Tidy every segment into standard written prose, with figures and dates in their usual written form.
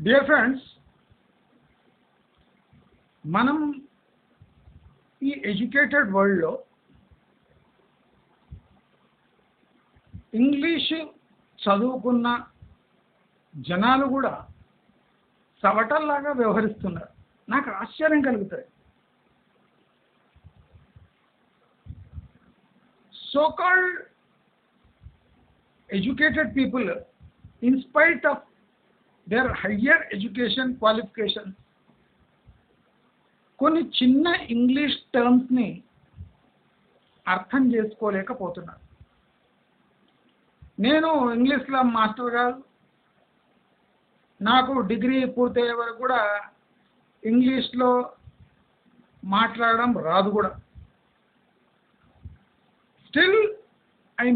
Dear friends, మనం ఈ educated వరల్డ్లో ఇంగ్లీషు చదువుకున్న జనాలు కూడా సవటల్లాగా వ్యవహరిస్తున్నారు. నాకు ఆశ్చర్యం కలుగుతుంది. So called educated people, in spite of their higher education qualifications, కొన్ని చిన్న ఇంగ్లీష్ టర్మ్స్ని అర్థం చేసుకోలేకపోతున్నారు. నేను ఇంగ్లీష్లో మాస్టర్ కాదు, నాకు డిగ్రీ పూర్తయ్యే వరకు కూడా ఇంగ్లీష్లో మాట్లాడడం రాదు కూడా. Still I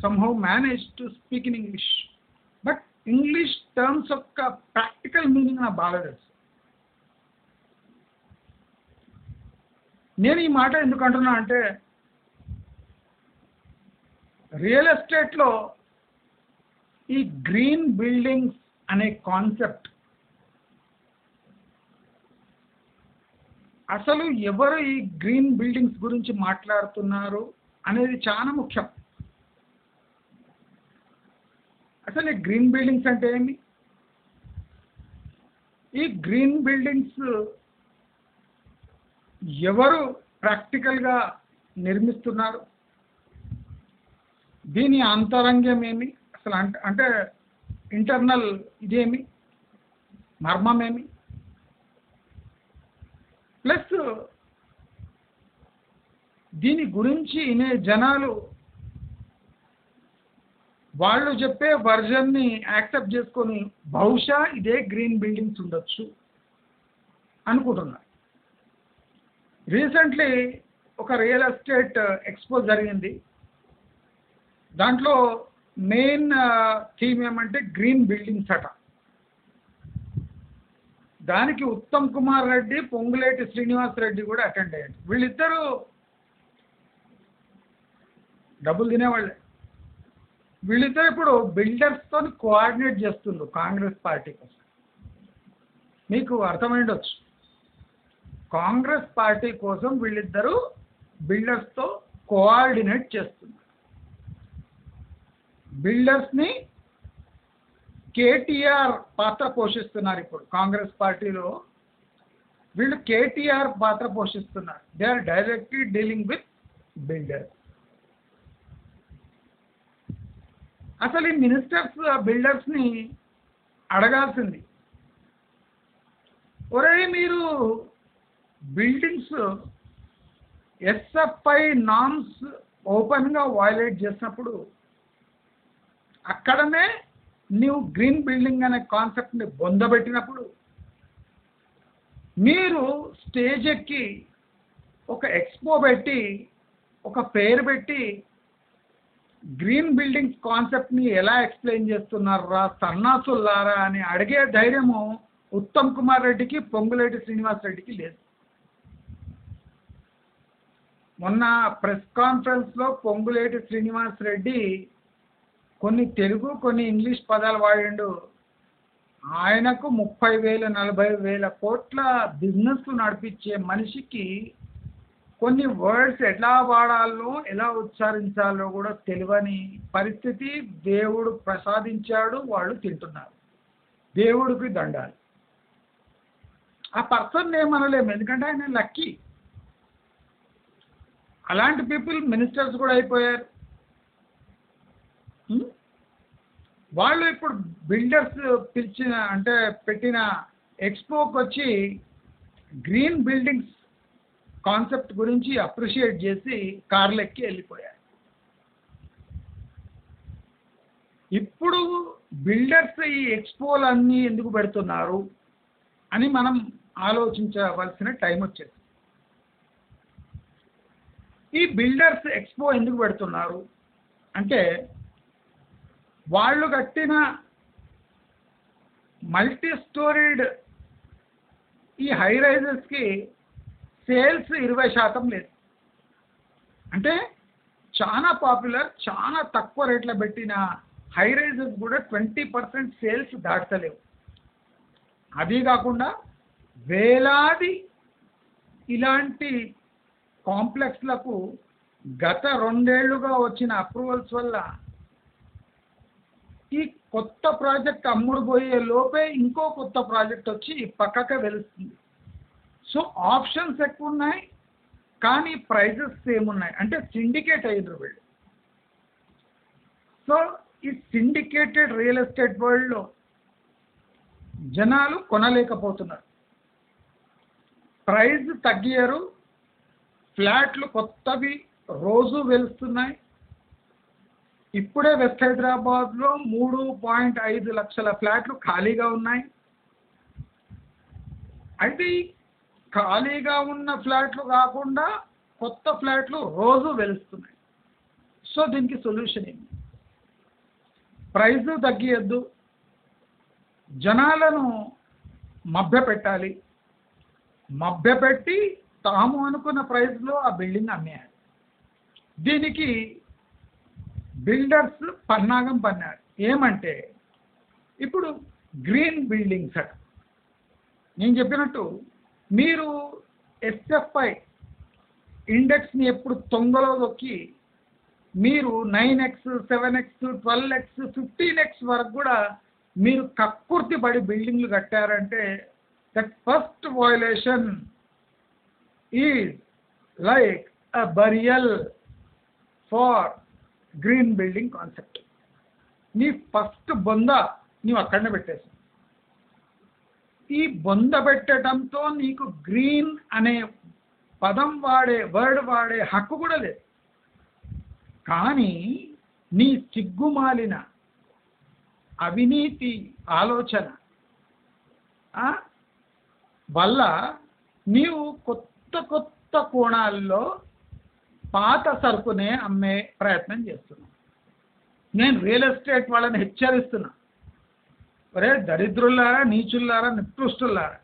somehow manage to speak in English. But English terms of practical meaning na baga telusu. నేను ఈ మాట ఎందుకు అంటున్నా అంటే, రియల్ ఎస్టేట్లో ఈ గ్రీన్ బిల్డింగ్స్ అనే కాన్సెప్ట్ అసలు ఎవరు ఈ గ్రీన్ బిల్డింగ్స్ గురించి మాట్లాడుతున్నారు అనేది చాలా ముఖ్యం. అసలు ఈ గ్రీన్ బిల్డింగ్స్ అంటే ఏమి? ఈ గ్రీన్ బిల్డింగ్స్ ఎవరు ప్రాక్టికల్గా నిర్మిస్తున్నారు? దీని అంతరంగం ఏమి? అసలు అంటే ఇంటర్నల్ ఇదేమి, మర్మమేమి? ప్లస్ దీని గురించి వినే జనాలు వాళ్ళు చెప్పే వర్జన్ని యాక్సెప్ట్ చేసుకొని బహుశా ఇదే గ్రీన్ బిల్డింగ్స్ ఉండొచ్చు అనుకుంటున్నారు. రీసెంట్లీ ఒక రియల్ ఎస్టేట్ ఎక్స్పో జరిగింది. దాంట్లో మెయిన్ థీమ్ ఏమంటే గ్రీన్ బిల్డింగ్స్ అట. దానికి ఉత్తమ్ కుమార్ రెడ్డి, పొంగులేటి శ్రీనివాస్ రెడ్డి కూడా అటెండ్ అయ్యారు. వీళ్ళిద్దరూ డబ్బులు తినేవాళ్ళే. వీళ్ళిద్దరు ఇప్పుడు బిల్డర్స్తో కోఆర్డినేట్ చేస్తున్నారు కాంగ్రెస్ పార్టీ కోసం. మీకు అర్థమైండొచ్చు, కాంగ్రెస్ పార్టీ కోసం వీళ్ళిద్దరూ బిల్డర్స్తో కోఆర్డినేట్ చేస్తున్నారు. బిల్డర్స్ని కేటీఆర్ పాత్ర పోషిస్తున్నారు. ఇప్పుడు కాంగ్రెస్ పార్టీలో వీళ్ళు కేటీఆర్ పాత్ర పోషిస్తున్నారు. They are directly dealing with builders. అసలు ఈ మినిస్టర్స్ బిల్డర్స్ని అడగాల్సింది, ఒరే మీరు బిల్డింగ్స్ ఎస్ఎఫ్ఐ నామ్స్ ఓపెన్గా వయలేట్ చేసినప్పుడు అక్కడనే నీవు గ్రీన్ బిల్డింగ్ అనే కాన్సెప్ట్ని బొందబెట్టినప్పుడు మీరు స్టేజ్ ఎక్కి ఒక ఎక్స్పో పెట్టి ఒక పేరు పెట్టి గ్రీన్ బిల్డింగ్స్ కాన్సెప్ట్ని ఎలా ఎక్స్ప్లెయిన్ చేస్తున్నారా సన్నాసులారా అని అడిగే ధైర్యము ఉత్తమ్ కుమార్ రెడ్డికి, పొంగులేటి శ్రీనివాస్ రెడ్డికి లేదు. మొన్న ప్రెస్ కాన్ఫరెన్స్లో పొంగులేటి శ్రీనివాస్ రెడ్డి కొన్ని తెలుగు కొన్ని ఇంగ్లీష్ పదాలు వాడిండు. ఆయనకు 30,000 40,000 కోట్ల బిజినెస్ నడిపించే మనిషికి కొన్ని వర్డ్స్ ఎట్లా వాడాలో ఎలా ఉచ్చారించాలో కూడా తెలియని పరిస్థితి దేవుడు ప్రసాదించాడు. వాళ్ళు తింటున్నారు. దేవుడికి దండాలి. ఆ పర్సన్ ఏమనలేము, ఎందుకంటే ఆయన లక్కీ. అలాంటి పీపుల్ మినిస్టర్స్ కూడా అయిపోయారు. వాళ్ళు ఇప్పుడు బిల్డర్స్ పెట్టిన ఎక్స్పోకి వచ్చి గ్రీన్ బిల్డింగ్స్ కాన్సెప్ట్ గురించి అప్రిషియేట్ చేసి కార్లు ఎక్కి వెళ్ళిపోయారు. ఇప్పుడు బిల్డర్స్ ఈ ఎక్స్పోలన్నీ ఎందుకు పెడుతున్నారు అని మనం ఆలోచించవలసిన టైం వచ్చేది. ఈ బిల్డర్స్ ఎక్స్పో ఎందుకు పెడుతున్నారు అంటే, వాళ్ళు కట్టిన మల్టీ స్టోరీడ్ ఈ హై రైజెస్కి సేల్స్ 20% లేదు. అంటే చాలా పాపులర్, చాలా తక్కువ రేట్లో పెట్టిన హై రైజెస్ కూడా 20% సేల్స్ దాటలేవు. అది కాకుండా వేలాది ఇలాంటి కాంప్లెక్స్లకు గత 2 ఏళ్లుగా వచ్చిన అప్రూవల్స్ వల్ల ఈ కొత్త ప్రాజెక్ట్ అమ్ముడు పోయే లోపే ఇంకో కొత్త ప్రాజెక్ట్ వచ్చి పక్కకే వెలుస్తుంది. సో ఆప్షన్స్ ఎక్కువ ఉన్నాయి, కానీ ప్రైజెస్ సేమ్ ఉన్నాయి. అంటే సిండికేట్ అయ్యారు వీళ్ళు. సో ఈ సిండికేటెడ్ రియల్ ఎస్టేట్ వరల్డ్లో జనాలు కొనలేకపోతున్నారు, ప్రైజ్ తగ్గియరు, ఫ్లాట్లు కొత్తవి రోజు వెలుస్తున్నాయి. ఇప్పుడే వెస్ట్ హైదరాబాద్లో 3.5 లక్షల ఫ్లాట్లు ఖాళీగా ఉన్నాయి. అయితే ఈ ఖాళీగా ఉన్న ఫ్లాట్లు కాకుండా కొత్త ఫ్లాట్లు రోజు వెలుస్తున్నాయి. సో దీనికి సొల్యూషన్ ఏంటి? ప్రైజ్ తగ్గియద్దు, జనాలను మభ్యపెట్టాలి, మభ్యపెట్టి తాము అనుకున్న ప్రైస్లో ఆ బిల్డింగ్ అమ్మేయాలి. దీనికి బిల్డర్స్ పన్నాగం పన్నారు. ఏమంటే ఇప్పుడు గ్రీన్ బిల్డింగ్స్ అట. నేను చెప్పినట్టు మీరు ఎస్ఎఫ్ఐ ఇండెక్స్ని ఎప్పుడు తొంగలో దొక్కి మీరు 9x, 7x, 12x, 15x వరకు కూడా మీరు కక్కుర్తి పడి బిల్డింగ్లు కట్టారంటే that first violation is like a burial for green building concept. నీ ఫస్ట్ బొంద నీవు అక్కడనే పెట్టేసి, ఈ బొంద పెట్టడంతో నీకు గ్రీన్ అనే పదం వర్డ్ వాడే హక్కు కూడా లేదు. కానీ నీ సిగ్గుమాలిన అవినీతి ఆలోచన వల్ల నీవు కొత్త కొత్త కోణాల్లో పాత సరుకునే అమ్మే ప్రయత్నం చేస్తున్నాను. నేను రియల్ ఎస్టేట్ వాళ్ళని హెచ్చరిస్తున్నా, ఒరే దరిద్రులారా, నీచుల్లారా, నికృష్టులారా,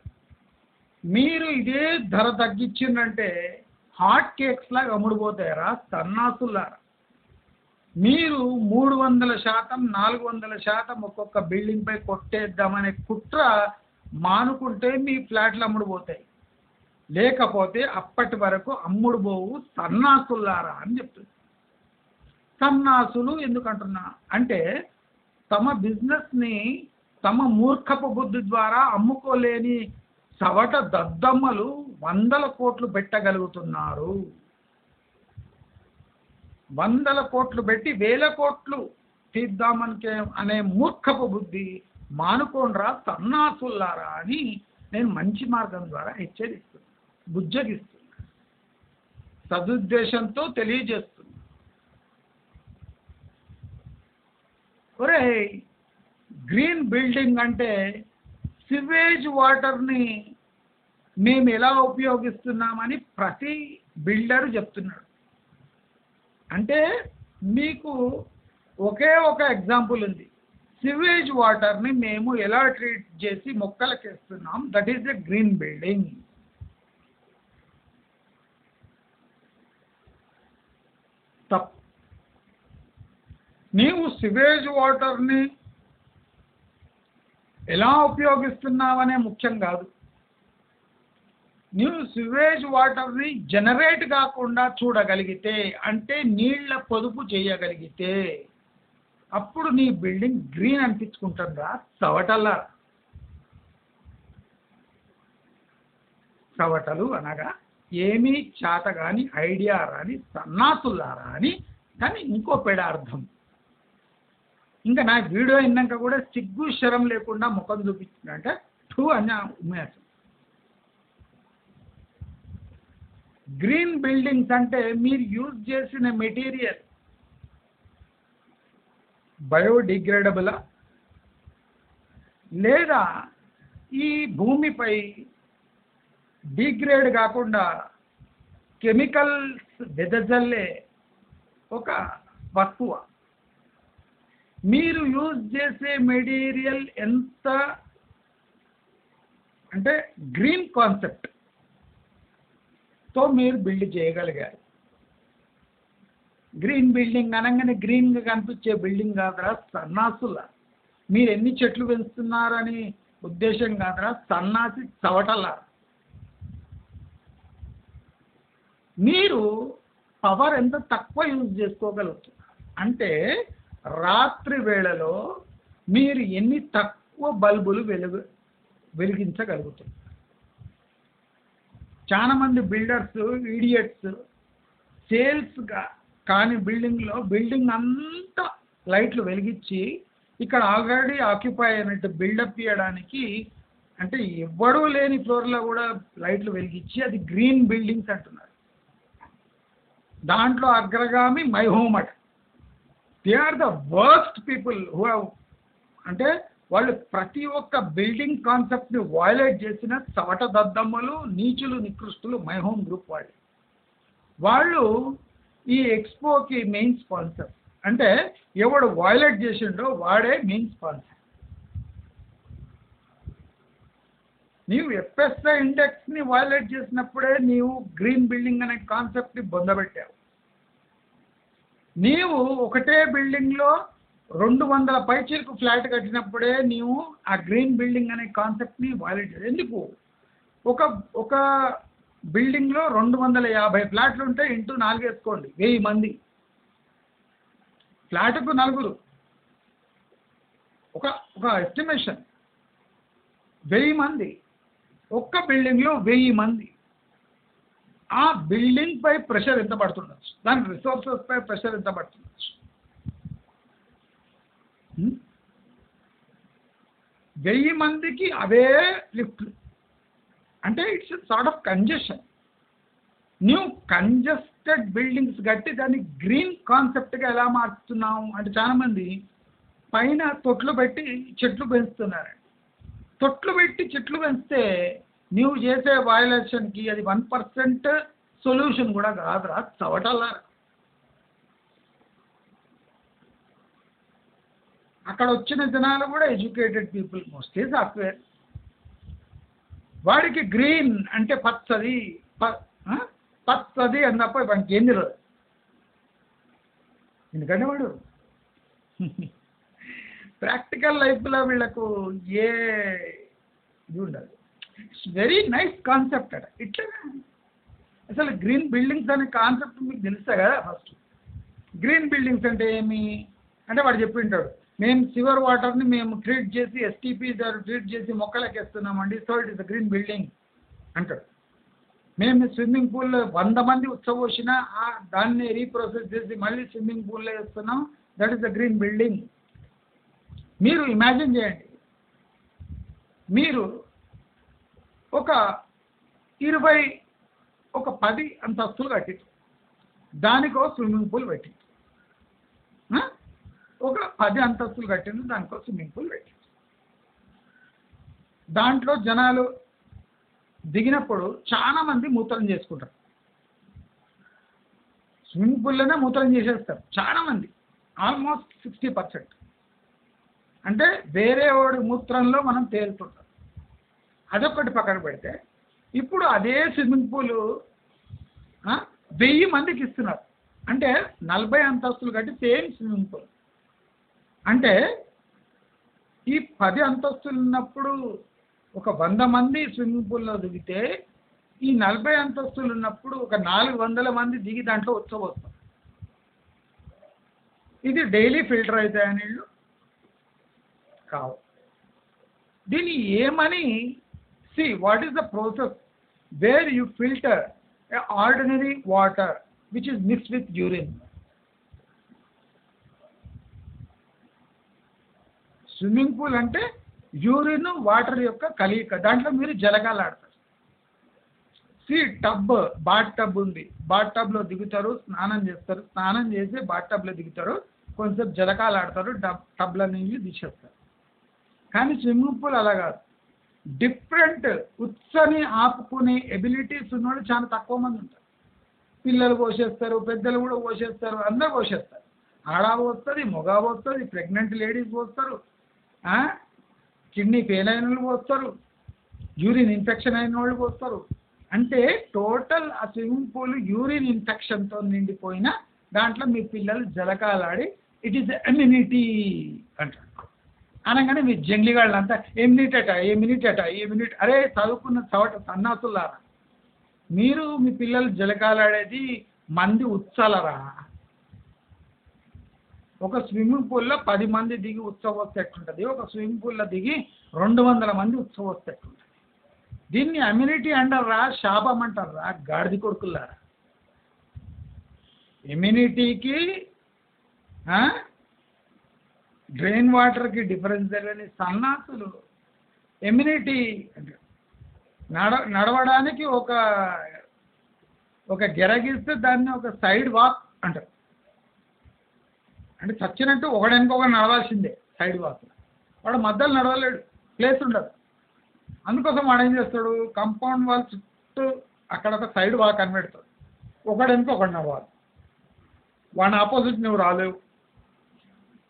మీరు ఇదే ధర తగ్గించిందంటే హాట్ కేక్స్ లాగా అమ్ముడుపోతాయరా సన్నాసులారా. మీరు 300%, 400% ఒక్కొక్క బిల్డింగ్ పై కొట్టేద్దామనే కుట్ర మానుకుంటే మీ ఫ్లాట్లు అమ్ముడుపోతాయి, లేకపోతే అప్పటి వరకు అమ్ముడు పోవు సన్నాసులారా అని చెప్తుంది. సన్నాసులు ఎందుకంటున్నా అంటే తమ బిజినెస్ని తమ మూర్ఖపు బుద్ధి ద్వారా అమ్ముకోలేని సవట దద్దమ్మలు 100 కోట్లు పెట్టగలుగుతున్నారు. 100 కోట్లు పెట్టి 1000 కోట్లు తీద్దామనికే అనే మూర్ఖపు బుద్ధి మానుకోండ్రా సన్నాసులారా అని నేను మంచి మార్గం ద్వారా హెచ్చరిస్తున్నా, బుజ్జగిస్తున్నా, సదుద్దేశంతో తెలియజేస్తున్నా. ఒరే గ్రీన్ బిల్డింగ్ అంటే సివేజ్ వాటర్ని మేము ఎలా ఉపయోగిస్తున్నామని ప్రతి బిల్డర్ చెప్తున్నాడు. అంటే మీకు ఒకే ఒక ఎగ్జాంపుల్ ఉంది, సివేజ్ వాటర్ని మేము ఎలా ట్రీట్ చేసి మొక్కలకి వేస్తున్నాం, that is a green building. తప్పు. నీవు సివేజ్ వాటర్ని ఎలా ఉపయోగిస్తున్నావనే ముఖ్యం కాదు, నీవు సివేజ్ వాటర్ని జనరేట్ కాకుండా చూడగలిగితే, అంటే నీళ్ల పొదుపు చేయగలిగితే అప్పుడు నీ బిల్డింగ్ గ్రీన్ అనిపించుకుంటుందా చవటల్లా. చవటలు అనగా ఏమీ చేత కానీ ఐడియా రాని సన్నాసులారా అని, కానీ ఇంకో పెడార్థం. ఇంకా నా వీడియో అయినాక కూడా సిగ్గు శరం లేకుండా ముఖం చూపించిందంటే టూ అని ఉమ్మేస్తాం. గ్రీన్ బిల్డింగ్స్ అంటే మీరు యూజ్ చేసిన మెటీరియల్ బయోడిగ్రేడబులా, లేదా ఈ భూమిపై డిగ్రేడ్ కాకుండా కెమికల్స్ వెదజల్లే ఒక వస్తువ. మీరు యూజ్ చేసే మెటీరియల్ ఎంత అంటే గ్రీన్ కాన్సెప్ట్ తో మీరు బిల్డ్ చేయగలిగారు. గ్రీన్ బిల్డింగ్ అనగానే గ్రీన్గా కనిపించే బిల్డింగ్ కాదురా సన్నాసుల. మీరు ఎన్ని చెట్లు పెంచుతున్నారని ఉద్దేశం కాదురా సన్నాసి చవటల్లా. మీరు పవర్ ఎంత తక్కువ యూజ్ చేసుకోగలుగుతారు అంటే రాత్రి వేళలో మీరు ఎన్ని తక్కువ బల్బులు వెలిగించగలుగుతారు. చాలా మంది బిల్డర్స్ ఈడియట్స్ సేల్స్గా కానీ బిల్డింగ్ అంతా లైట్లు వెలిగించి ఇక్కడ ఆల్రెడీ ఆక్యుపై అయినట్టు బిల్డప్ ఇవ్వడానికి అంటే ఎవ్వడూ లేని ఫ్లోర్లో కూడా లైట్లు వెలిగించి అది గ్రీన్ బిల్డింగ్స్ అంటున్నారు. దాంట్లో అగ్రగామి మై హోమ్ అట్. They are the worst people who have అంటే వాళ్ళు ప్రతి ఒక్క బిల్డింగ్ కాన్సెప్ట్ని వయలేట్ చేసిన చవట దద్దమ్మలు నీచులు నికృష్టులు మై హోమ్ గ్రూప్ వాళ్ళు ఈ ఎక్స్పోకి మెయిన్ స్పాన్సర్. అంటే ఎవడు వయలేట్ చేసిండో వాడే మెయిన్ స్పాన్సర్. నీవు ఎఫ్ఎస్ఐ ఇండెక్స్ని వయలేట్ చేసినప్పుడే నీవు గ్రీన్ బిల్డింగ్ అనే కాన్సెప్ట్ని పొందబెట్టావు. నీవు ఒకటే బిల్డింగ్లో 200 పైచీలకు ఫ్లాట్ కట్టినప్పుడే నీవు ఆ గ్రీన్ బిల్డింగ్ అనే కాన్సెప్ట్ని వయలేట్ చేయాలి. ఎందుకు? ఒక బిల్డింగ్లో 250 ఫ్లాట్లు ఉంటే ఇంటూ 4 వేసుకోండి, 1000 మంది. ఫ్లాట్కు 4 ఒక ఎస్టిమేషన్ 1000 మంది. ఒక్క బిల్డింగ్లో 1000 మంది. ఆ బిల్డింగ్ పై ప్రెషర్ ఎంత పడుతుండొచ్చు, దాని రిసోర్సెస్ పై ప్రెషర్ ఎంత పడుతుండొచ్చు. 1000 మందికి అవే లిఫ్ట్లు అంటే it's sort of congestion. New congested buildings కట్టి దాన్ని గ్రీన్ కాన్సెప్ట్గా ఎలా మార్చుతున్నాము అంటే చాలామంది పైన తొట్లు పెట్టి చెట్లు పెంచుతున్నారు. తొట్లు పెట్టి చెట్లు పెంచితే నువ్వు చేసే వయలేషన్కి అది 1% సొల్యూషన్ కూడా కాదురా చవటల్లా. అక్కడ వచ్చిన జనాలు కూడా ఎడ్యుకేటెడ్ పీపుల్, మోస్ట్లీ సాఫ్ట్వేర్. వాడికి గ్రీన్ అంటే పచ్చది పచ్చది అన్నప్ప వానికి ఏంది రాదు. ఎందుకంటే వాడు ప్రాక్టికల్ లైఫ్లో వీళ్ళకు ఏ ఇది ఉండదు. ఇట్స్ వెరీ నైస్ కాన్సెప్ట్ అట. ఇట్లా అసలు గ్రీన్ బిల్డింగ్స్ అనే కాన్సెప్ట్ మీకు తెలుసా కదా? ఫస్ట్ గ్రీన్ బిల్డింగ్స్ అంటే ఏమి అంటే వాడు చెప్పింటాడు, మేము సివర్ వాటర్ని మేము ట్రీట్ చేసి ఎస్టీపీ ట్రీట్ చేసి మొక్కలకి వేస్తున్నామండి, so it is a green building అంటాడు. మేము స్విమ్మింగ్ పూల్లో 100 మంది ఉచ్చబోసినా దాన్ని రీప్రోసెస్ చేసి మళ్ళీ స్విమ్మింగ్ పూల్లో వేస్తున్నాం, that is the green building. మీరు ఇమాజిన్ చేయండి, మీరు ఒక 10 అంతస్తులు కట్టి దానికో స్విమ్మింగ్ పూల్ పెట్టి, ఒక 10 అంతస్తులు కట్టింది దానికో స్విమ్మింగ్ పూల్ పెట్టి, దాంట్లో జనాలు దిగినప్పుడు చాలా మంది మూత్రం చేసుకుంటారు. స్విమ్మింగ్ పూల్లోనే మూత్రం చేసేస్తారు చాలా మంది, ఆల్మోస్ట్ 60%. అంటే వేరే వాడి మూత్రంలో మనం తేలుతుంటాం. అదొకటి పక్కన పెడితే ఇప్పుడు అదే స్విమ్మింగ్ పూలు 1000 మందికి ఇస్తున్నారు. అంటే 40 అంతస్తులు కట్టి సేమ్ స్విమ్మింగ్ పూల్. అంటే ఈ 10 అంతస్తులు ఉన్నప్పుడు ఒక 100 మంది స్విమ్మింగ్ పూల్లో దిగితే ఈ 40 అంతస్తులు ఉన్నప్పుడు ఒక 400 మంది దిగి దాంట్లో ఉచ్చబోస్తారు. ఇది డైలీ ఫిల్టర్ అవుతాయా నీళ్ళు? కావు. దీన్ని ఏమని see what is the process where you filter ordinary water which is mixed with urine. Swimming pool అంటే యూరిన్ వాటర్ యొక్క కలయిక, దాంట్లో మీరు జలగాలు ఆడతారు. బాత్ టబ్ ఉంది, బాత్ టబ్లో దిగుతారు, స్నానం చేస్తారు, స్నానం చేసి బాత్ టబ్లో దిగుతారు, కొంచెం జలకాలు ఆడతారు, టబ్ల నీళ్ళు తీసేస్తారు. కానీ స్విమ్మింగ్ పూల్ అలా కాదు. డిఫరెంట్ ఉత్సని ఆపుకునే ఎబిలిటీస్ ఉన్నవాళ్ళు చాలా తక్కువ మంది ఉంటారు. పిల్లలు పోసేస్తారు, పెద్దలు కూడా పోసేస్తారు, అందరూ పోసేస్తారు. ఆడ పోస్తుంది, మగ పోస్తుంది, ప్రెగ్నెంట్ లేడీస్ పోస్తారు, కిడ్నీ ఫెయిల్ అయిన వాళ్ళు పోస్తారు, యూరిన్ ఇన్ఫెక్షన్ అయిన వాళ్ళు పోస్తారు. అంటే టోటల్ ఆ స్విమ్మింగ్ పూల్ యూరిన్ ఇన్ఫెక్షన్తో నిండిపోయిన దాంట్లో మీ పిల్లలు జలకాలాడి ఇట్ ఈస్ ఎమ్యూనిటీ అంటారు. అనగానే మీ జంగ్లీగాళ్ళంతా ఏ మినిట్ అట ఏ మినిట్ అట ఏ మినిట్, అరే చదువుకున్న చవట సన్నాసులారా, మీరు మీ పిల్లలు జలకాలాడేది మంది ఉత్సలరా. ఒక స్విమ్మింగ్ పూల్లో 10 మంది దిగి ఉత్సవస్తే ఎట్లుంటుంది, ఒక స్విమ్మింగ్ పూల్లో దిగి 200 మంది ఉత్సవస్తే ఎట్లుంటుంది. దీన్ని అమ్యూనిటీ అంటారా, శాపం అంటారా గాడిది కొడుకులారా. ఇమ్యూనిటీకి డ్రైన్ వాటర్కి డిఫరెన్స్ తెలియని సన్నాసులు ఇమ్యూనిటీ అంటే నడవడానికి ఒక గెరగిస్తే దాన్ని ఒక సైడ్ వాక్ అంటారు. అంటే చచ్చినట్టు ఒకడనుకోక నడవాల్సిందే సైడ్ వాక్. వాడు మధ్యలో నడవలేడు, ప్లేస్ ఉండదు. అందుకోసం వాడు ఏం చేస్తాడు, కాంపౌండ్ వాల్ చుట్టూ అక్కడ ఒక సైడ్ వాక్ అని పెడతాడు. ఒకడనుకో ఒకడు నడవాలి, వాడిని ఆపోజిట్ నువ్వు రాలేవు,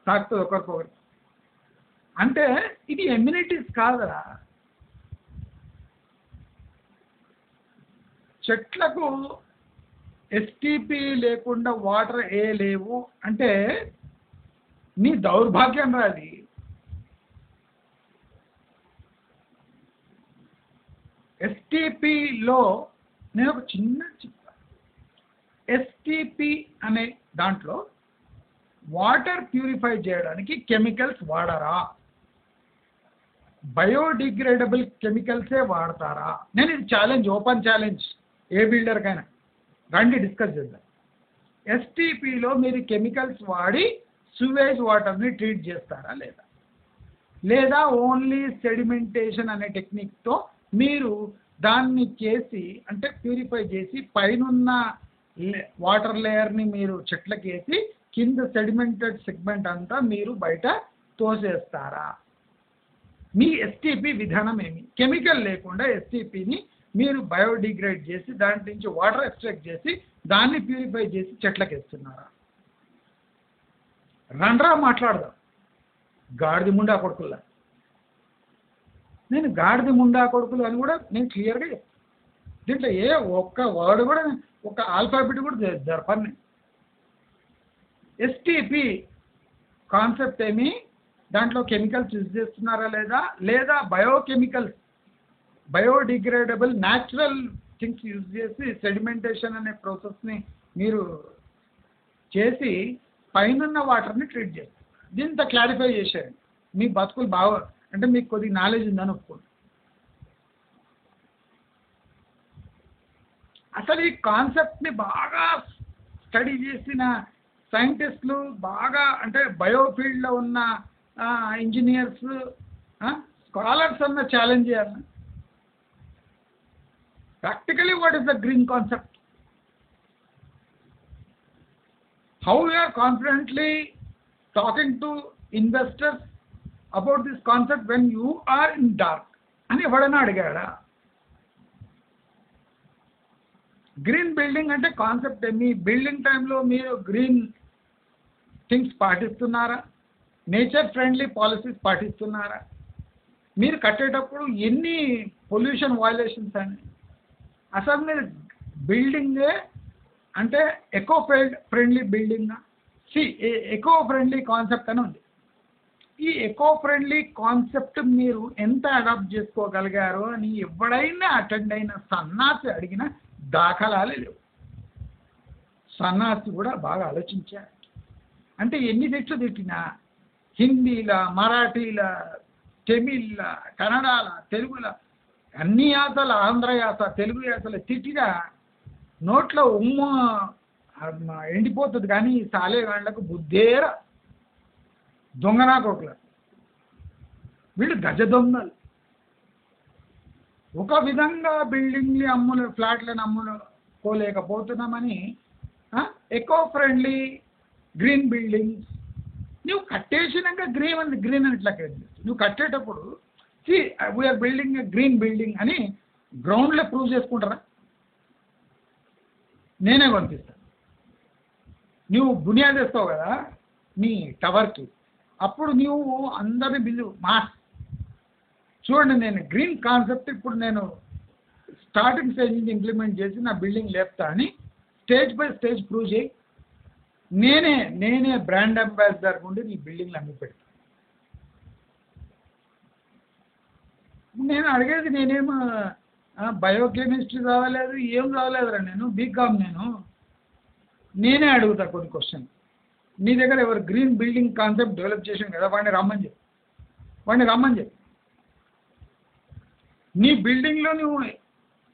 తాకుతుంది ఒకరికొకరు. అంటే ఇది ఎమ్యూనిటీస్ కాదురా. చెట్లకు ఎస్టీపీ లేకుండా వాటర్ లేవు అంటే నీ దౌర్భాగ్యం రా అది. ఎస్టీపీలో నేను ఒక చిన్న ఎస్టీపీ అనే దాంట్లో వాటర్ ప్యూరిఫై చేయడానికి కెమికల్స్ వాడరా, బయోడిగ్రేడబుల్ కెమికల్సే వాడతారా? నేను ఇది ఛాలెంజ్, ఓపెన్ ఛాలెంజ్ ఏ బిల్డర్కైనా, రండి డిస్కస్ చేద్దాం. ఎస్టీపీలో మీరు కెమికల్స్ వాడి సూవేజ్ వాటర్ని ట్రీట్ చేస్తారా లేదా, లేదా ఓన్లీ సెడిమెంటేషన్ అనే టెక్నిక్తో మీరు దాన్ని చేసి అంటే ప్యూరిఫై చేసి పైనున్న వాటర్ లేయర్ని మీరు చెట్లకి వేసి కింద సెడిమెంటెడ్ సెగ్మెంట్ అంతా మీరు బయట తోసేస్తారా? మీ ఎస్టీపీ విధానం ఏమి? కెమికల్ లేకుండా ఎస్టీపీని మీరు బయోడిగ్రేడ్ చేసి దాని నుంచి వాటర్ ఎక్స్ట్రాక్ట్ చేసి దాన్ని ప్యూరిఫై చేసి చెట్లకి వేస్తున్నారా? రండ్రా మాట్లాడదాం. గాడిది ముండా కొడుకుల్లా, నేను గాడిది ముండా కొడుకులు అని కూడా నేను క్లియర్గా చెప్తాను. దీంట్లో ఒక్క వర్డ్ కూడా ఒక ఆల్ఫాబెట్ కూడా జరపని. ఎస్టీపీ కాన్సెప్ట్ ఏమి, దాంట్లో కెమికల్స్ యూజ్ చేస్తున్నారా లేదా biochemicals biodegradable natural things use చేసి సెడిమెంటేషన్ అనే ప్రాసెస్ని మీరు చేసి పైనున్న వాటర్ని ట్రీట్ చేస్తారు. దీంతో క్లారిఫై చేశారు. మీ బతుకులు బాగా అంటే మీకు కొద్దిగా నాలెడ్జ్ ఉందని ఒప్పుకోండి. అసలు ఈ కాన్సెప్ట్ని బాగా స్టడీ చేసిన సైంటిస్టులు, బాగా అంటే బయోఫీల్డ్లో ఉన్న ఇంజనీర్స్, స్కాలర్స్ అన్న ఛాలెంజ్ చేయాలి. Practically what is the green concept? How you are confidently talking to investors about this concept when you are in dark అని ఎవడైనా అడిగాడా? గ్రీన్ బిల్డింగ్ అంటే కాన్సెప్ట్ ఏమి? బిల్డింగ్ టైంలో మీరు గ్రీన్ థింగ్స్ పాటిస్తున్నారా? నేచర్ ఫ్రెండ్లీ పాలసీస్ పాటిస్తున్నారా? మీరు కట్టేటప్పుడు ఎన్ని పొల్యూషన్ వయలేషన్స్ అని? అసలు మీరు బిల్డింగే అంటే eco friendly building, eco friendly concept అని ఉంది. ఈ ఎకో ఫ్రెండ్లీ కాన్సెప్ట్ మీరు ఎంత అడాప్ట్ చేసుకోగలిగారో అని ఎవడైనా అటెండ్ అయిన సన్నాసి అడిగిన దాఖలాలే లేవు. సన్నాసి కూడా బాగా ఆలోచించారు. అంటే ఎన్ని తిట్లు తిట్టినా హిందీల, మరాఠీల, తమిళ్ల, కన్నడాల, తెలుగుల, అన్ని యాసల, ఆంధ్ర యాస, తెలుగు యాసల తిట్టినా నోట్లో ఎండిపోతుంది. కానీ ఈ సాలేగాళ్లకు బుద్ధేర దొంగనా కొడుకులు, వీళ్ళు గజ దొంగలు. ఒక విధంగా బిల్డింగ్లు ఫ్లాట్లను అమ్ముకోలేకపోతున్నామని ఎకో ఫ్రెండ్లీ గ్రీన్ బిల్డింగ్స్ నువ్వు కట్టేసినాక గ్రీన్ అని ఇట్లా నువ్వు కట్టేటప్పుడు వీఆర్ బిల్డింగ్ గ్రీన్ బిల్డింగ్ అని గ్రౌండ్లో ప్రూవ్ చేసుకుంటారా? నేనే పంపిస్తాను. నువ్వు బునియాది వేస్తావు కదా నీ టవర్కి, అప్పుడు నువ్వు అందరిని బిల్లు మాస్ చూడండి. నేను గ్రీన్ కాన్సెప్ట్ ఇప్పుడు నేను స్టార్టింగ్ స్టేజ్ నుంచి ఇంప్లిమెంట్ చేసి నా బిల్డింగ్ లేపుతా అని స్టేజ్ బై స్టేజ్ ప్రూవ్ చేయి. నేనే బ్రాండ్ అంబాసిడర్ ఉండి నీ బిల్డింగ్లు అమ్మి పెడతాను. నేను అడిగేది నేనేమో బయోకెమిస్ట్రీ చదవలేదు, ఏం చదవలేదురా, నేను బీకామ్. నేనే అడుగుతా కొన్ని క్వశ్చన్. నీ దగ్గర ఎవరు గ్రీన్ బిల్డింగ్ కాన్సెప్ట్ డెవలప్ చేసాను కదా, వాడిని రమ్మని చెప్పు. నీ బిల్డింగ్లో నువ్వు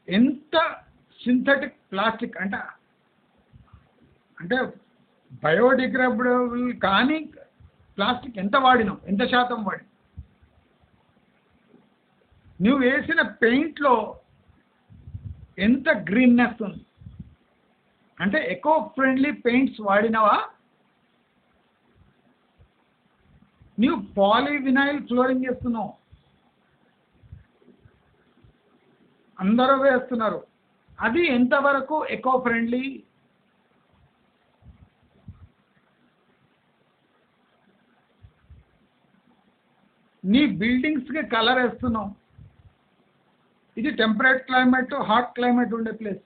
ఎంత సింథటిక్ ప్లాస్టిక్ అంటే బయోడిగ్రేడబుల్ కానీ ప్లాస్టిక్ ఎంత వాడినావు, ఎంత శాతం వాడినావు, నువ్వు వేసిన పెయింట్లో ఎంత గ్రీన్నెస్ ఉంది, అంటే ఎకో ఫ్రెండ్లీ పెయింట్స్ వాడినావా, నువ్వు పాలీవినైల్ ఫ్లోరింగ్ వేస్తున్నావు, అందరూ వేస్తున్నారు, అది ఎంతవరకు ఎకో ఫ్రెండ్లీ? నీ బిల్డింగ్స్కి కలర్ వేస్తున్నావు, ఇది టెంపరేట్ క్లైమేట్, హాట్ క్లైమేట్ ఉండే ప్లేస్,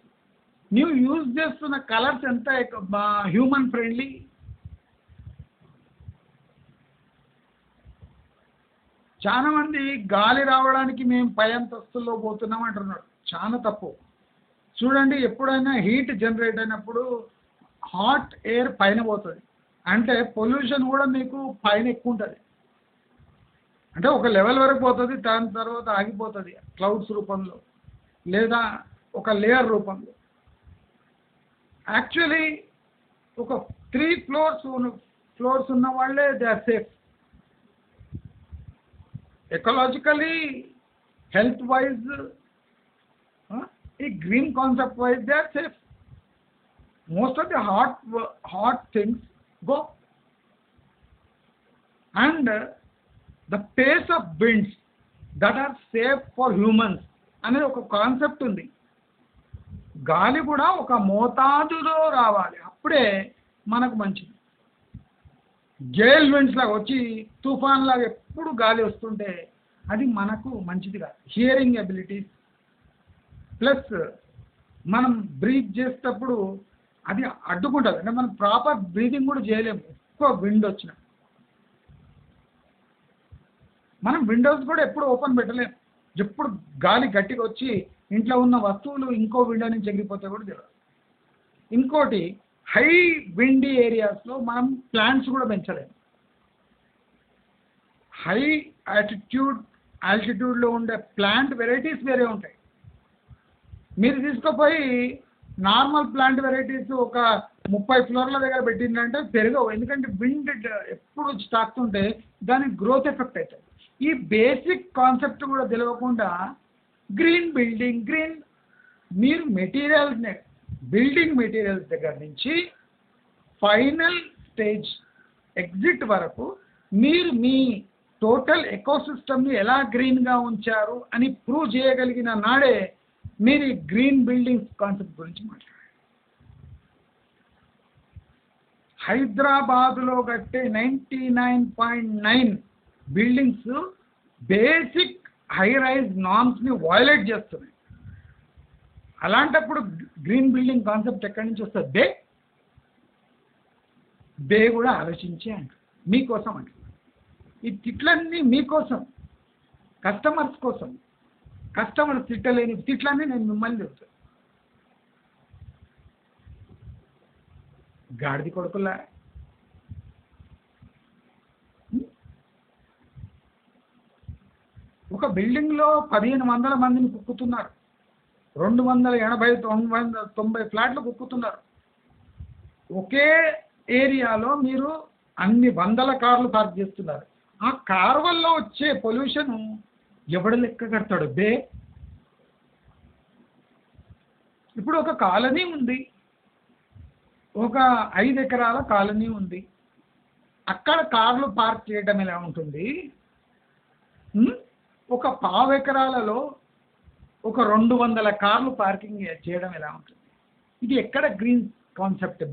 నువ్వు యూజ్ చేస్తున్న కలర్స్ ఎంత హ్యూమన్ ఫ్రెండ్లీ? చాలా మంది గాలి రావడానికి మేము పై అంతస్తుల్లో పోతున్నాం అంటున్నారు, చాలా తప్పు. చూడండి, ఎప్పుడైనా హీట్ జనరేట్ అయినప్పుడు హాట్ ఎయిర్ పైన పోతుంది, అంటే పొల్యూషన్ కూడా మీకు పైన ఎక్కువ ఉంటుంది, అంటే ఒక లెవెల్ వరకు పోతుంది, దాని తర్వాత ఆగిపోతుంది క్లౌడ్స్ రూపంలో లేదా ఒక లేయర్ రూపంలో. యాక్చువల్లీ ఒక 3 ఫ్లోర్స్ ఉన్న వాళ్ళే they are safe, ecologically, health wise, ఈ green concept wise they are safe. Most of the hot things go. And the pace of winds that are safe for humans అనేది ఒక concept ఉంది. గాలి కూడా ఒక మోతాదులో రావాలి, అప్పుడే మనకు మంచిది. గేల్ విండ్స్ లాగా వచ్చి తుఫాన్ లాగా ఎప్పుడు గాలి వస్తుంటే అది మనకు మంచిది కాదు. హియరింగ్ ఎబిలిటీస్ ప్లస్ మనం బ్రీత్ చేసేటప్పుడు అది అడ్డుకుంటుంది, అంటే మనం ప్రాపర్ బ్రీతింగ్ కూడా చేయలేము ఎక్కువ విండ్ వచ్చిన. మనం విండోస్ కూడా ఎప్పుడు ఓపెన్ పెట్టలేము, ఎప్పుడు గాలి గట్టిగా వచ్చి ఇంట్లో ఉన్న వస్తువులు ఇంకో విండో నుంచి ఎగిరిపోతే కూడా తెలియదు. ఇంకోటి, హై విండీ ఏరియాస్లో మనం ప్లాంట్స్ కూడా పెంచలేము. హై ఆల్టిట్యూడ్లో ఉండే ప్లాంట్ వెరైటీస్ వేరే ఉంటాయి. మీరు తీసుకుపోయి నార్మల్ ప్లాంట్ వెరైటీస్ ఒక 30 ఫ్లోర్ల దగ్గర పెట్టిందంటే పెరగవు, ఎందుకంటే విండ్ ఎప్పుడు వచ్చి తాకుతుంటే దానికి గ్రోత్ ఎఫెక్ట్ అవుతుంది. ఈ బేసిక్ కాన్సెప్ట్ కూడా తెలియకుండా గ్రీన్ మీరు మెటీరియల్స్ని, బిల్డింగ్ మెటీరియల్స్ దగ్గర నుంచి ఫైనల్ స్టేజ్ ఎగ్జిట్ వరకు మీరు మీ టోటల్ ఎకోసిస్టమ్ని ఎలా గ్రీన్గా ఉంచారు అని ప్రూవ్ చేయగలిగిన నాడే మీరు ఈ గ్రీన్ బిల్డింగ్స్ కాన్సెప్ట్ గురించి మాట్లాడారు. హైదరాబాదులో కట్టే 99.9 బిల్డింగ్స్ బేసిక్ హై రైజ్ నార్మ్స్ని వయలేట్ చేస్తున్నాయి. అలాంటప్పుడు గ్రీన్ బిల్డింగ్ కాన్సెప్ట్ ఎక్కడి నుంచి వస్తుంది? బే కూడా ఆలోచించే అంట, మీకోసం అంట. ఈ తిట్లన్నీ మీకోసం, కస్టమర్స్ కోసం. కస్టమర్స్ తిట్టలేని తిట్లన్నీ నేను మిమ్మల్ని చెప్తాను. గాడిది కొడుకులా ఒక బిల్డింగ్లో 1500 మందిని కుక్కుతున్నారు, 280-990 ఫ్లాట్లు కుక్కుతున్నారు. ఒకే ఏరియాలో మీరు అన్ని వందల కార్లు పార్క్ చేస్తున్నారు. ఆ కార్ వల్ల వచ్చే పొల్యూషన్ ఎవడు లెక్క కడతాడు? ఇప్పుడు ఒక కాలనీ ఉంది, ఒక 5 ఎకరాల కాలనీ ఉంది, అక్కడ కార్లు పార్క్ చేయడం ఎలా ఉంటుంది? ఒక 1/2 ఎకరాలలో ఒక 200 కార్లు పార్కింగ్ చేయడం ఎలా ఉంటుంది? ఇది ఎక్కడ గ్రీన్ కాన్సెప్ట్?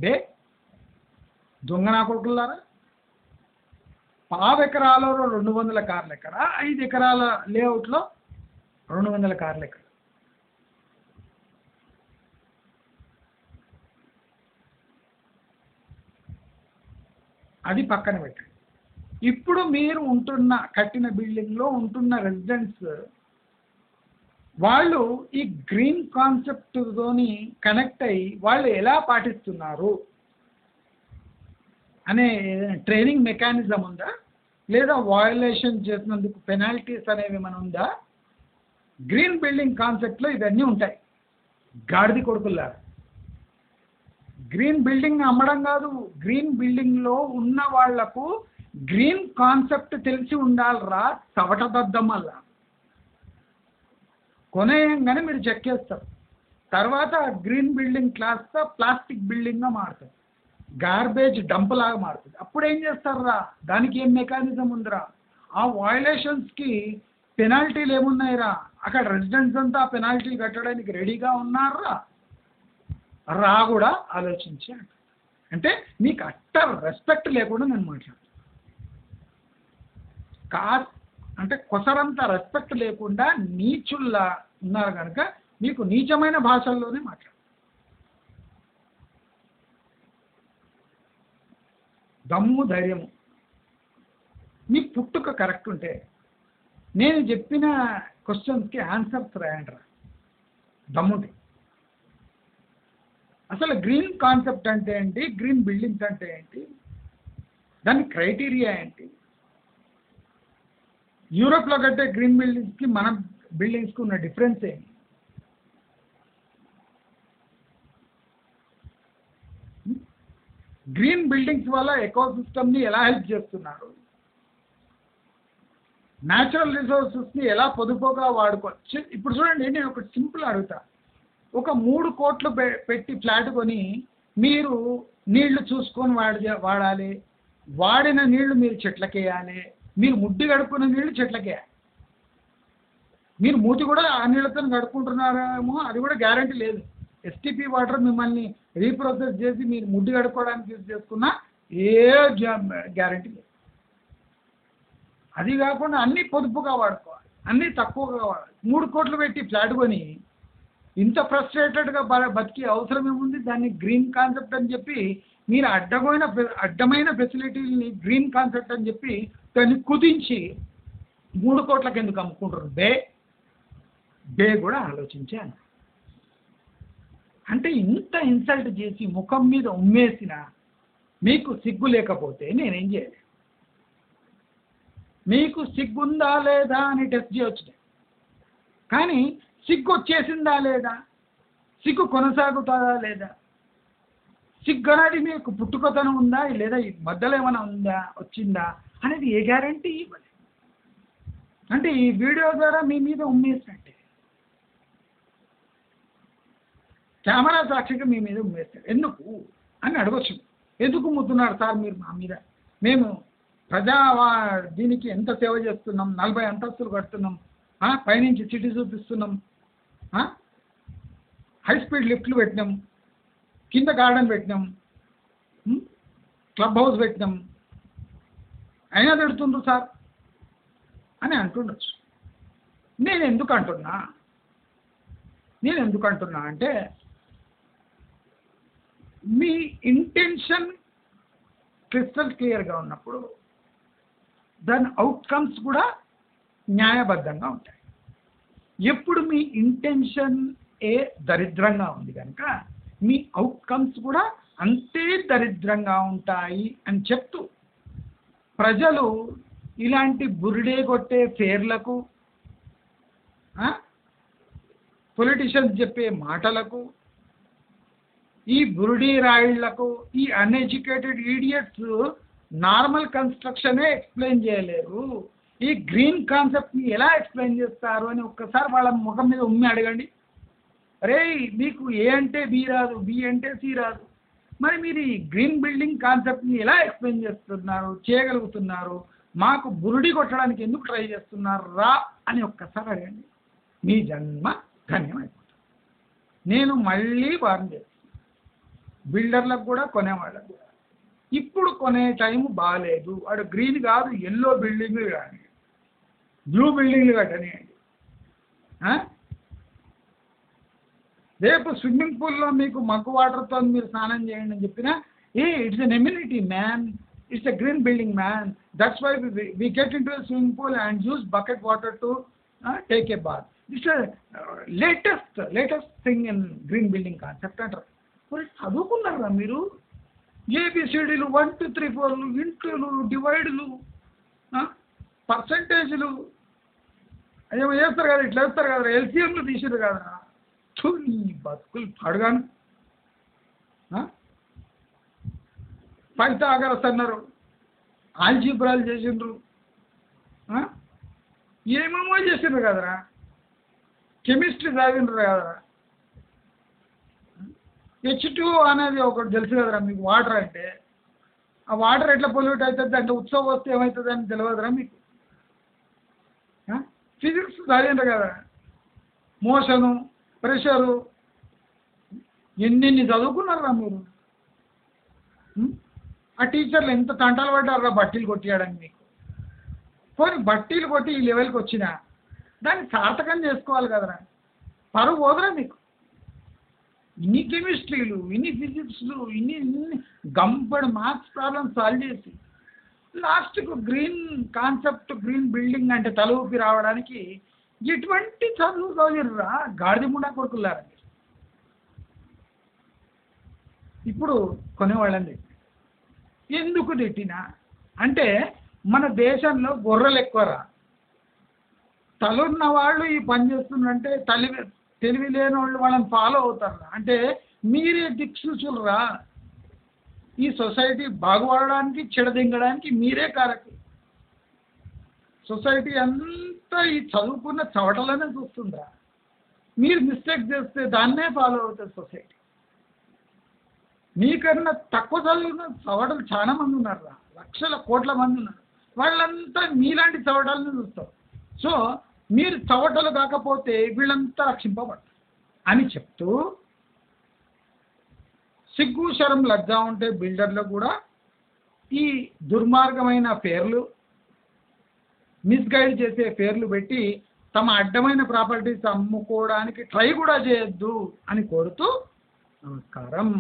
దొంగనా కొడుకులారా, 1/2 ఎకరాలలో 200 కార్లు ఎక్కడ? 5 ఎకరాల లేఅవుట్లో 200 కార్లు ఎక్కడ? అది పక్కన పెట్టండి. ఇప్పుడు మీరు కట్టిన బిల్డింగ్లో ఉంటున్న రెసిడెంట్స్ వాళ్ళు ఈ గ్రీన్ కాన్సెప్ట్తోని కనెక్ట్ అయ్యి వాళ్ళు ఎలా పాటిస్తున్నారు అనే ట్రైనింగ్ మెకానిజం ఉందా, లేదా వయలేషన్ చేసినందుకు పెనాల్టీస్ అనేవి ఏమైనా ఉందా? గ్రీన్ బిల్డింగ్ కాన్సెప్ట్లో ఇవన్నీ ఉంటాయి. గాడిది కొడుకుల్లారా, గ్రీన్ బిల్డింగ్ అమ్మడం కాదు, గ్రీన్ బిల్డింగ్లో ఉన్న వాళ్లకు గ్రీన్ కాన్సెప్ట్ తెలిసి ఉండాలిరా. చవటదద్దమల్లా కొనేయంగానే మీరు చెక్ చేస్తారు, తర్వాత గ్రీన్ బిల్డింగ్ క్లాస్తో ప్లాస్టిక్ బిల్డింగ్గా మారుతుంది, గార్బేజ్ డంప్ లాగా మారుతుంది. అప్పుడు ఏం చేస్తారా? దానికి ఏం మెకానిజం ఉందిరా? ఆ వయలేషన్స్కి పెనాల్టీలు ఏమున్నాయిరా? అక్కడ రెసిడెంట్స్ అంతా ఆ పెనాల్టీలు కట్టడానికి రెడీగా ఉన్నారా? రా కూడా ఆలోచించి అంటే మీకు అట్ట రెస్పెక్ట్ లేకుండా నేను మాట్లాడుతాను. అంటే కొసరంత రెస్పెక్ట్ లేకుండా నీచుల్లా ఉన్నారు కనుక మీకు నీచమైన భాషల్లోనే మాట్లాడు. దమ్ము ధైర్యము మీ పుట్టుక కరెక్ట్ ఉంటే నేను చెప్పిన క్వశ్చన్స్కి ఆన్సర్స్ రాయండి రా, దమ్ముంటే. అసలు గ్రీన్ కాన్సెప్ట్ అంటే ఏంటి, గ్రీన్ బిల్డింగ్స్ అంటే ఏంటి, దాని క్రైటీరియా ఏంటి, యూరోప్లో కట్టే గ్రీన్ బిల్డింగ్స్కి మన బిల్డింగ్స్కి ఉన్న డిఫరెన్స్ ఏంటి? గ్రీన్ బిల్డింగ్స్ వల్ల ఎకోసిస్టమ్ని ఎలా హెల్ప్ చేస్తున్నారు, న్యాచురల్ రిసోర్సెస్ని ఎలా పొదుపుగా వాడుకోవచ్చు. ఇప్పుడు చూడండి, నేను ఒక సింపుల్ అడుగుతా. ఒక 3 కోట్లు పెట్టి ఫ్లాట్ కొని మీరు నీళ్లు చూసుకొని వాడాలి, వాడిన నీళ్లు మీరు చెట్లకేయాలి, మీరు ముడ్డి గడుపుకున్న నీళ్లు చెట్లకేయాలి. మీరు మూతి కూడా ఆ నీళ్ళతో గడుపుకుంటున్నారేమో అది కూడా గ్యారంటీ లేదు. ఎస్టీపీ వాటర్ మిమ్మల్ని రీప్రొసెస్ చేసి మీరు ముడ్డి గడుపుకోవడానికి యూజ్ చేసుకున్నా ఏ గ్యారంటీ లేదు. అది కాకుండా అన్నీ పొదుపుగా వాడుకోవాలి, అన్నీ తక్కువగా వాడాలి. 3 కోట్లు పెట్టి ఫ్లాట్ కొని ఇంత ఫ్రస్ట్రేటెడ్గా బతికి అవసరం ఏముంది? దాన్ని గ్రీన్ కాన్సెప్ట్ అని చెప్పి మీరు అడ్డమైన ఫెసిలిటీని గ్రీన్ కాన్సెప్ట్ అని చెప్పి దాన్ని కుదించి 3 కోట్లకి ఎందుకు అమ్ముకుంటారు? బే కూడా ఆలోచించాను. అంటే ఇంత ఇన్సల్ట్ చేసి ముఖం మీద ఉమ్మేసిన మీకు సిగ్గు లేకపోతే నేనేం చేయలేదు. మీకు సిగ్గుందా లేదా అని టెస్ట్ చేయొచ్చు, కానీ సిగ్గు వచ్చేసిందా లేదా, సిగ్గు కొనసాగుతుందా లేదా, సిగ్గు అనేది మీకు పుట్టుకతనం ఉందా లేదా, ఈ మధ్యలో ఏమైనా ఉందా వచ్చిందా అనేది ఏ గ్యారంటీ ఇవ్వలేదు. అంటే ఈ వీడియో ద్వారా మీ మీద ఉమ్మేసినట్టే, కెమెరా సాక్షిగా మీ మీద ఉమ్మేస్తాడు. ఎందుకు అని అడగచ్చు. ఎందుకు ఉమ్ముతున్నారు సార్ మీరు మా మీద? మేము దీనికి ఎంత సేవ చేస్తున్నాం, 40 అంతస్తులు కడుతున్నాం, పైనుంచి సిటీ చూపిస్తున్నాం, హై స్పీడ్ లిఫ్ట్లు పెట్టినాం, కింద గార్డెన్ పెట్టినాం, క్లబ్ హౌస్ పెట్టినాం, అయినా తిడుతుండ్రు సార్ అని అంటుండొచ్చు. నేను ఎందుకు అంటున్నా అంటే మీ ఇంటెన్షన్ క్రిస్టల్ క్లియర్గా ఉన్నప్పుడు దాని అవుట్కమ్స్ కూడా న్యాయబద్ధంగా ఉంటాయి. ఎప్పుడు మీ ఇంటెన్షన్ దరిద్రంగా ఉంది కనుక మీ అవుట్కమ్స్ కూడా అంతే దరిద్రంగా ఉంటాయి అని చెప్తూ ప్రజలు ఇలాంటి బురిడే కొట్టే ఫేర్లకు, పొలిటీషియన్స్ చెప్పే మాటలకు, ఈ బురిడీ రాయిళ్లకు, ఈ అన్ఎడ్యుకేటెడ్ ఈడియట్స్ నార్మల్ కన్స్ట్రక్షనే ఎక్స్ప్లెయిన్ చేయలేరు, ఈ గ్రీన్ కాన్సెప్ట్ని ఎలా ఎక్స్ప్లెయిన్ చేస్తారు అని ఒక్కసారి వాళ్ళ ముఖం మీద ఉమ్మి అడగండి. అరే మీకు ఏ అంటే బి రాదు, బి అంటే సి రాదు, మరి మీరు ఈ గ్రీన్ బిల్డింగ్ కాన్సెప్ట్ని ఎలా ఎక్స్ప్లెయిన్ చేయగలుగుతున్నారు, మాకు బురిడి కొట్టడానికి ఎందుకు ట్రై చేస్తున్నారు రా అని ఒక్కసారి అడగండి. మీ జన్మ ధన్యమైపోతుంది. నేను మళ్ళీ వార్న్ చేస్తాను, బిల్డర్లకు కూడా కొనేవాళ్ళకు కూడా ఇప్పుడు కొనే టైం బాగాలేదు. వాడు గ్రీన్ కాదు ఎల్లో బిల్డింగ్లు కానీ బ్లూ బిల్డింగ్లు కట్టనియండి. రేపు స్విమ్మింగ్ పూల్లో మీకు మగ్గు వాటర్తో మీరు స్నానం చేయండి అని చెప్పినా, it's an immunity man, it's a green building man, that's why we get into swimming pool and use bucket water to take a bath. This latest thing in green building concept అంటారు. మరి చదువుకున్నారా మీరు? ఏబిసిడీలు 1 2 3 4లు, ఇంట్లు, డివైడ్లు, పర్సంటేజ్లు ఏమో చేస్తారు కదా, ఇట్లా వేస్తారు కదా, ఎల్సిఎంలు తీసారు కదా. ఈ బతుకులు పడగాను. పైథాగరస్ అన్నారు, ఆల్జీబ్రాలు చేసిండ్రు, ఏమేమో చేసిండ్రు కదరా. కెమిస్ట్రీ చదివిండ్రు కదరా. H2O అనేది ఒకటి తెలుసు కదరా మీకు, వాటర్ అంటే. ఆ వాటర్ ఎట్లా పొల్యూట్ అవుతుంది అంటే ఉత్సవం వస్తే ఏమవుతుంది అని తెలియదురా మీకు? ఫిజిక్స్ చదివిండ్రు కదా, మోషను, ప్రెషరు, ఎన్ని చదువుకున్నారా మీరు? ఆ టీచర్లు ఎంత తంటాలు పడ్డారా బట్టీలు కొట్టియడానికి మీకు. పోనీ బట్టీలు కొట్టి ఈ లెవెల్కి వచ్చినా దాన్ని సార్థకం చేసుకోవాలి కదరా. పరువు పోదురా మీకు. ఇన్ని కెమిస్ట్రీలు, ఇన్ని ఫిజిక్స్లు, ఇన్ని గంపడు మార్క్స్ ప్రాబ్లమ్స్ సాల్వ్ చేసి లాస్ట్కు గ్రీన్ కాన్సెప్ట్, గ్రీన్ బిల్డింగ్ అంటే తల ఊపి రావడానికి ఎటువంటి చదువు చదివిర్రా గాడిద ముండా కొడుకులారండి. ఇప్పుడు కొనేవాళ్ళని ఎందుకు తిట్టినా అంటే మన దేశంలో గొర్రెలు ఎక్కువరా. తలున్న వాళ్ళు ఈ పని చేస్తుందంటే తెలివి లేని వాళ్ళు వాళ్ళని ఫాలో అవుతారా. అంటే మీరే దిక్సూచులరా. ఈ సొసైటీ బాగుపడడానికి, చెడదింగడానికి మీరే కారకులు. సొసైటీ అంతా ఈ చదువుకున్న చవటలనే చూస్తుందా. మీరు మిస్టేక్ చేస్తే దాన్నే ఫాలో అవుతుంది సొసైటీ. మీకన్నా తక్కువ చదువుకున్న చవటలు చాలా మంది ఉన్నారా, లక్షల కోట్ల మంది ఉన్నారు. వాళ్ళంతా మీలాంటి చవటాలను చూస్తారు. సో మీరు చవటలు కాకపోతే వీళ్ళంతా రక్షింపబడతారు అని చెప్తూ, సిగ్గు శరం లజ్జ ఉంటే బిల్డర్లు కూడా ఈ దుర్మార్గమైన పేర్లు, మిస్గైడ్ చేసే పేర్లు పెట్టి తమ అడ్డమైన ప్రాపర్టీస్ అమ్ముకోవడానికి ట్రై కూడా చేయొద్దు అని కోరుతూ నమస్కారం.